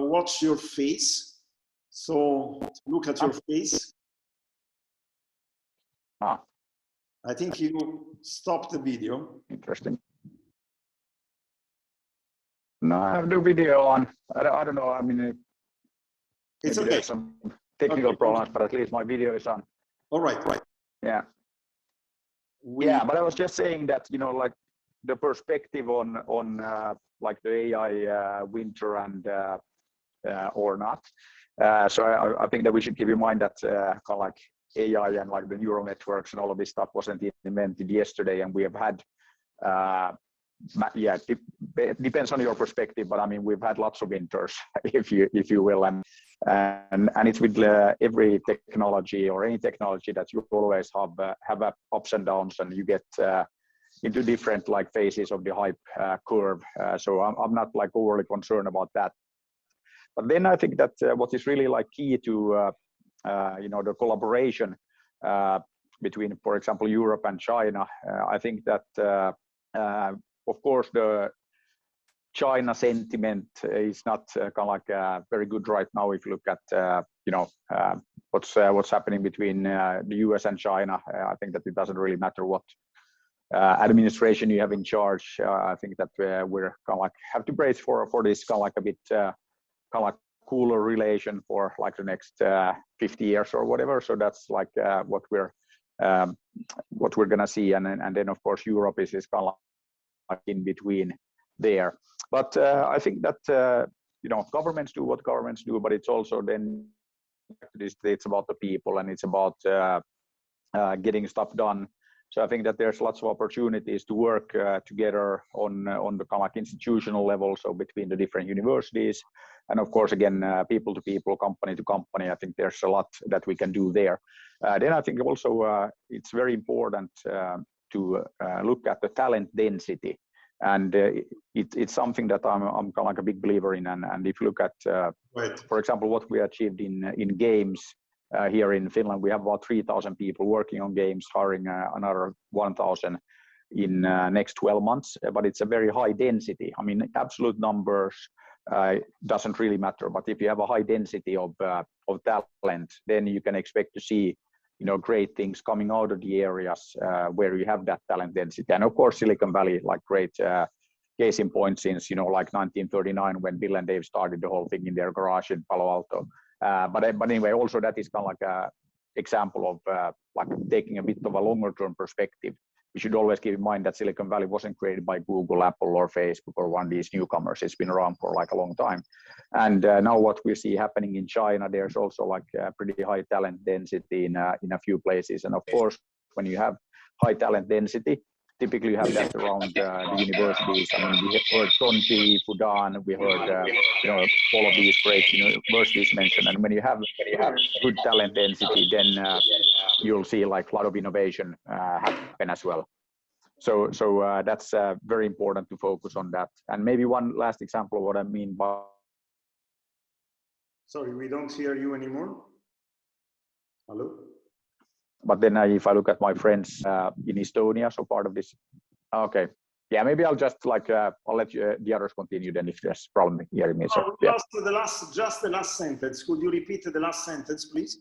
watch your face, so look at your face. I think you stopped the video. Interesting. No, I have the video on. I don't know. I mean, it's okay. There's some technical problems, but at least my video is on. All right. Yeah. Yeah, but I was just saying that, like the perspective on like the AI winter and or not. So I think that we should keep in mind that kind of like AI and like the neural networks and all of this stuff wasn't invented yesterday, and we have had yeah, it depends on your perspective, but I mean we've had lots of winters, if you will, and it's with every technology or any technology that you always have ups and downs, and you get into different like phases of the hype curve. So I'm not like overly concerned about that. But then I think that what is really like key to you know, the collaboration between, for example, Europe and China. I think that of course the China sentiment is not kind of like very good right now. If you look at you know, what's happening between the US and China, I think that it doesn't really matter what administration you have in charge. I think that we're kind of like have to brace for this kind of like a bit kind of like cooler relation for like the next 50 years or whatever. So that's like what we're gonna see, and then of course Europe is kind of like in between there. But I think that you know, governments do what governments do, but it's also then it's about the people, and it's about getting stuff done. So I think that there's lots of opportunities to work together on the kind of like institutional level, so between the different universities, and of course again people to people, company to company. I think there's a lot that we can do there. Then I think also it's very important to look at the talent density, and it's something that I'm kind of like a big believer in. And if you look at for example what we achieved in games. Here in Finland, we have about 3,000 people working on games, hiring another 1,000 in next 12 months. But it's a very high density. I mean, absolute numbers doesn't really matter. But if you have a high density of talent, then you can expect to see, you know, great things coming out of the areas where you have that talent density. And of course, Silicon Valley, like great case in point since, you know, like 1939 when Bill and Dave started the whole thing in their garage in Palo Alto. But anyway, also that is kind of like a example of like taking a bit of a longer term perspective. We should always keep in mind that Silicon Valley wasn't created by Google, Apple, or Facebook, or one of these newcomers. It's been around for like a long time. And now what we see happening in China, there's also like a pretty high talent density in a few places. And of course, when you have high talent density, typically you have that around the universities. I mean, we heard Chongqing, Fudan, we heard you know, all of these great universities mentioned. And when you have good talent density, then you'll see like a lot of innovation happen as well. So that's very important to focus on that. And maybe one last example of what I mean by. Sorry, we don't hear you anymore. Hello. But then if I look at my friends in Estonia, so part of this, okay, yeah, maybe I'll just like I'll let you, the others continue then if there's a problem hearing me. So yeah. Just the last sentence. Could you repeat the last sentence, please?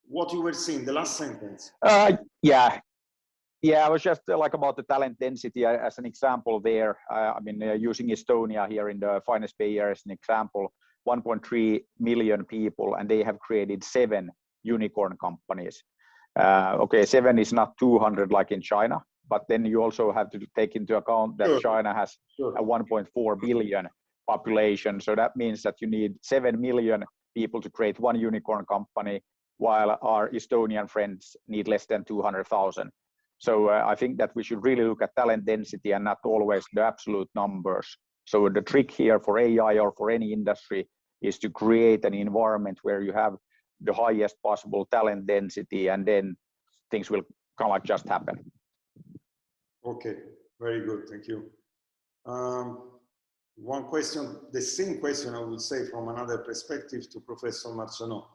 What you were saying, the last sentence. Yeah, I was just like about the talent density as an example there. I mean, using Estonia here in the finest Bay Area as an example, 1.3 million people, and they have created 7 unicorn companies. Okay, 7 is not 200 like in China, but then you also have to take into account that China has a 1.4 billion population. So that means that you need 7 million people to create one unicorn company, while our Estonian friends need less than 200,000. So I think that we should really look at talent density and not always the absolute numbers. So the trick here for AI or for any industry is to create an environment where you have the highest possible talent density, and then things will kind of like just happen. Okay, very good, thank you. One question, the same question I would say from another perspective to Professor Marciano.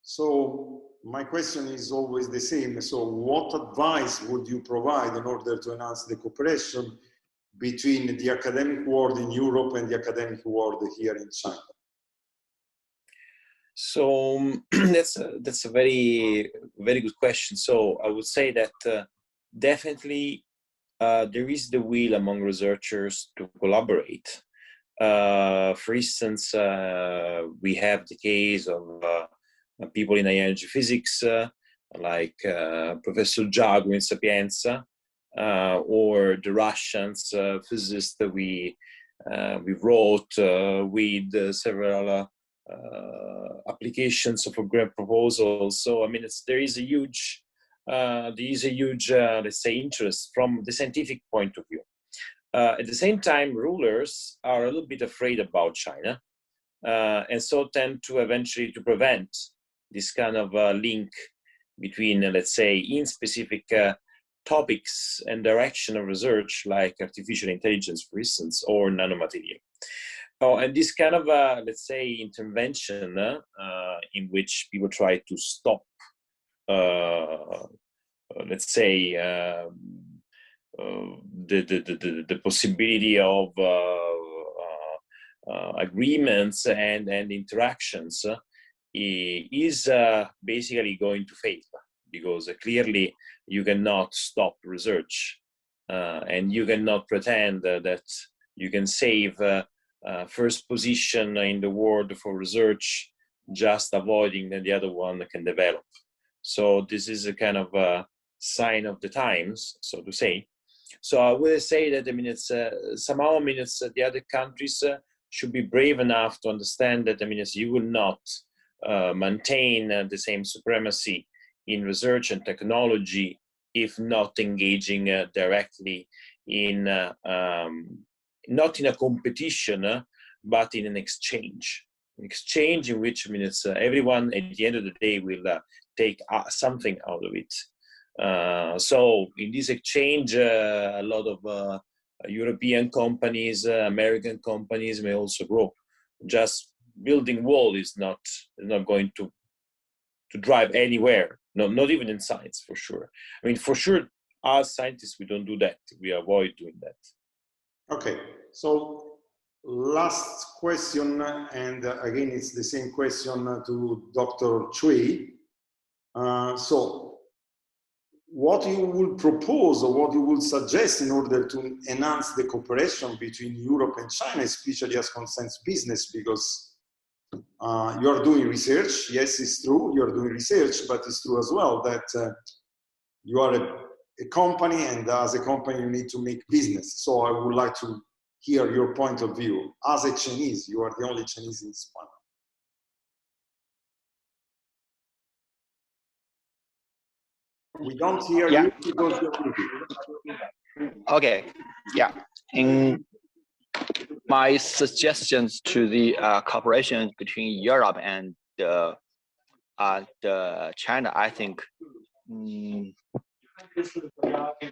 So my question is always the same. So what advice would you provide in order to enhance the cooperation between the academic world in Europe and the academic world here in China? So that's a very good question. So I would say that definitely there is the will among researchers to collaborate. For instance, we have the case of people in energy physics, like Professor Jago in Sapienza, or the Russians physicists that we wrote with several applications for grant proposals. So I mean, there is a huge, let's say, interest from the scientific point of view. At the same time, rulers are a little bit afraid about China, and so tend to eventually to prevent this kind of link between, let's say, in specific topics and direction of research, like artificial intelligence, for instance, or nanomaterial. Oh, and this kind of, let's say, intervention in which people try to stop, let's say, the possibility of agreements and interactions is basically going to fail, because clearly you cannot stop research, and you cannot pretend that you can save first position in the world for research just avoiding that the other one can develop. So this is a kind of a sign of the times, so to say. So I would say that, I mean, it's somehow, I mean, it's the other countries should be brave enough to understand that, I mean, you will not maintain the same supremacy in research and technology if not engaging directly in, not in a competition, but in an exchange. An exchange in which, I mean, it's everyone at the end of the day will take something out of it. So in this exchange, a lot of European companies, American companies may also grow. Just building wall is not going to drive anywhere. No, not even in science, for sure. I mean, for sure, as scientists, we don't do that. We avoid doing that. Okay, so last question, and again, it's the same question to Dr. Cui. So, what you will propose or what you will suggest in order to enhance the cooperation between Europe and China, especially as concerns business, because you are doing research. Yes, it's true, you are doing research, but it's true as well that you are a company, and as a company, you need to make business. So I would like to hear your point of view. As a Chinese, you are the only Chinese in this panel. We don't hear you because you're Okay, yeah. In my suggestions to the cooperation between Europe and China, I think,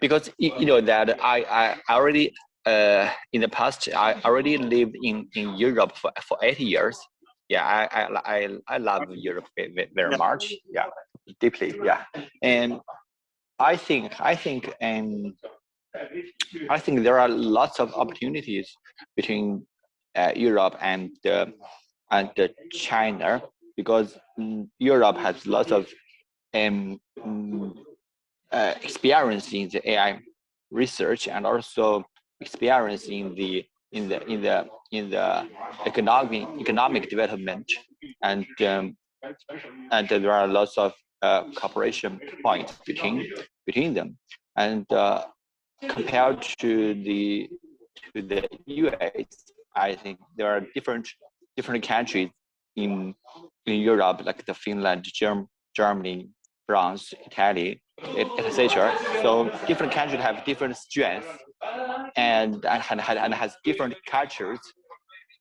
because you know that I already in the past I already lived in Europe for 8 years. Yeah, I love Europe very much. Yeah, deeply. Yeah, and I think there are lots of opportunities between Europe and China, because Europe has lots of experience in the AI research, and also experience in the economic development, and there are lots of cooperation points between them, and compared to the US, I think there are different countries in Europe, like the Finland, Germany, France, Italy, etc. So different countries have different strengths and has different cultures.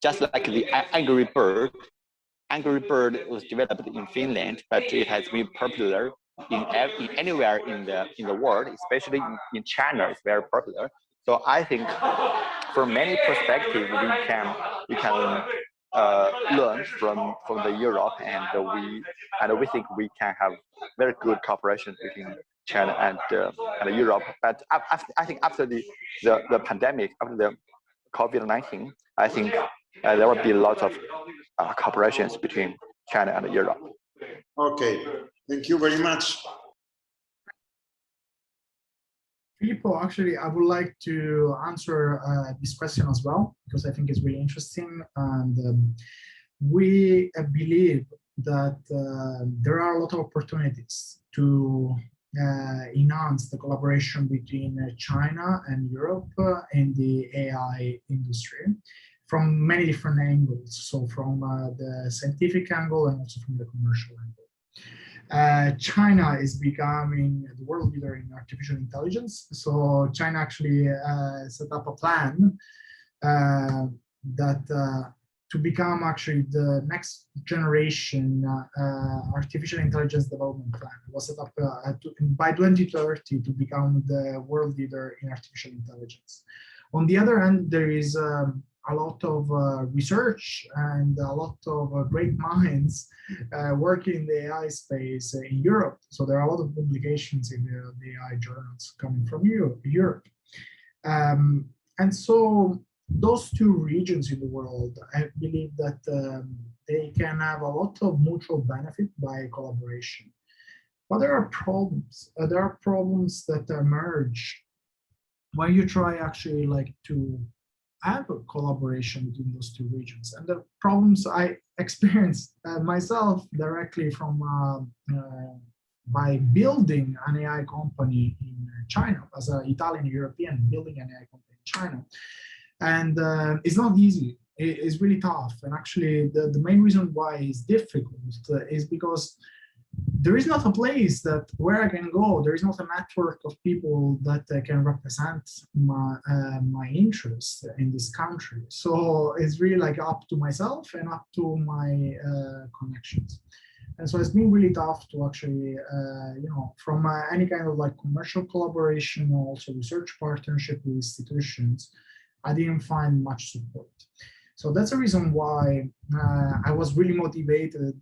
Just like the Angry Bird. Angry Bird was developed in Finland, but it has been popular in anywhere in the world, especially in China. It's very popular. So I think, from many perspectives, we can learn from the Europe, and we think we can have very good cooperation between China and Europe. But I think after the pandemic, after the COVID-19, I think there will be lots of cooperations between China and Europe. Okay, thank you very much. Filippo, actually, I would like to answer this question as well, because I think it's really interesting. And we believe that there are a lot of opportunities to enhance the collaboration between China and Europe in the AI industry. from many different angles. So from the scientific angle and also from the commercial angle. China is becoming the world leader in artificial intelligence. So China actually set up a plan that to become actually the next generation artificial intelligence development plan. It was set up by 2030 to become the world leader in artificial intelligence. On the other hand, there is a lot of research and a lot of great minds working in the AI space in Europe. So there are a lot of publications in the AI journals coming from Europe. And so those two regions in the world, I believe that they can have a lot of mutual benefit by collaboration. But there are problems. There are problems that emerge when you try actually like to have a collaboration between those two regions. And the problems I experienced myself directly from by building an AI company in China, as an Italian European building an AI company in China. And it's not easy. It's really tough. And actually, the main reason why it's difficult is because there is not a place that where I can go. There is not a network of people that can represent my interests in this country. So it's really like up to myself and up to my connections. And so it's been really tough to actually, from any kind of like commercial collaboration or also research partnership with institutions, I didn't find much support. So that's the reason why I was really motivated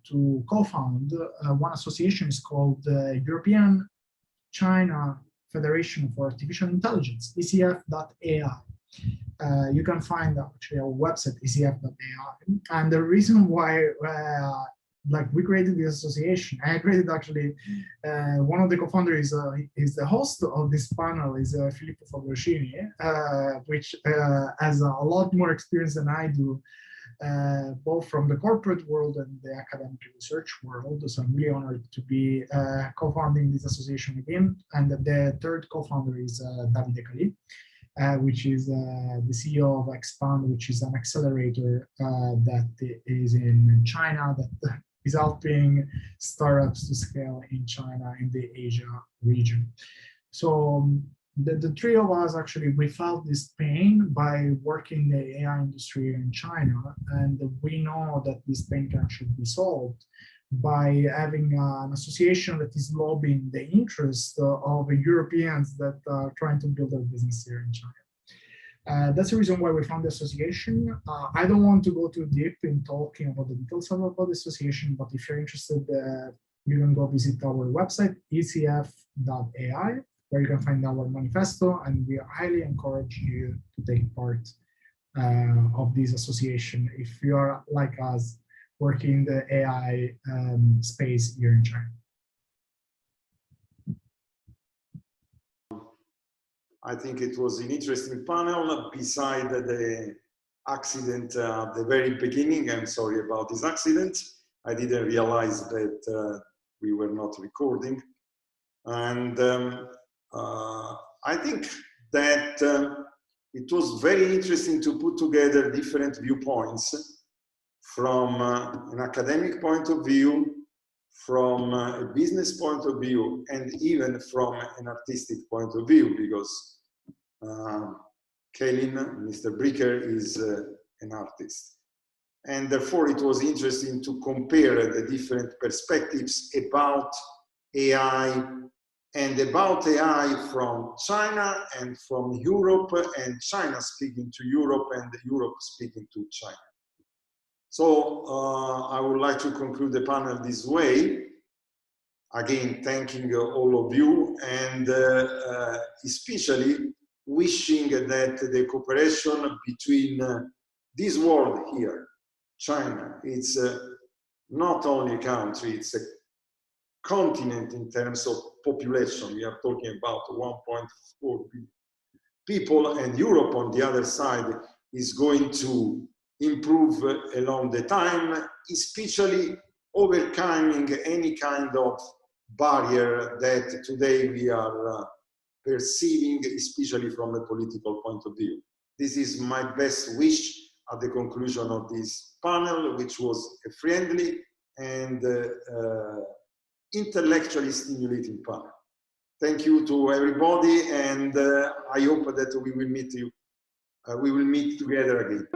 to co-found one association. Is called the European China Federation for Artificial Intelligence, ECF.ai. You can find actually our website, ECF.ai. And the reason why like we created this association, I created actually, one of the co-founders is the host of this panel, is Filippo Fabrocini, which has a lot more experience than I do, both from the corporate world and the academic research world. So I'm really honored to be co-founding this association with him. And the third co-founder is Davide Cali, which is the CEO of Expand, which is an accelerator that is in China that is helping startups to scale in China, in the Asia region. So the three of us actually, we felt this pain by working in the AI industry in China, and we know that this pain can actually be solved by having an association that is lobbying the interest of Europeans that are trying to build their business here in China. That's the reason why we found the association. I don't want to go too deep in talking about the details about the association, but if you're interested, you can go visit our website, ecf.ai, where you can find our manifesto, and we highly encourage you to take part of this association if you are like us, working in the AI space here in China. I think it was an interesting panel. Beside the accident at the very beginning, I'm sorry about this accident. I didn't realize that we were not recording. And I think that it was very interesting to put together different viewpoints from an academic point of view, from a business point of view, and even from an artistic point of view, because Celyn, Mr. Bricker, is an artist. And therefore, it was interesting to compare the different perspectives about AI, and about AI from China and from Europe, and China speaking to Europe, and Europe speaking to China. So I would like to conclude the panel this way. Again, thanking all of you, and especially wishing that the cooperation between this world here, China, it's not only a country, it's a continent in terms of population. We are talking about 1.4 billion people, and Europe on the other side is going to improve along the time, especially overcoming any kind of barrier that today we are perceiving, especially from a political point of view. This is my best wish at the conclusion of this panel, which was a friendly and intellectually stimulating panel. Thank you to everybody, and I hope that we will meet together again.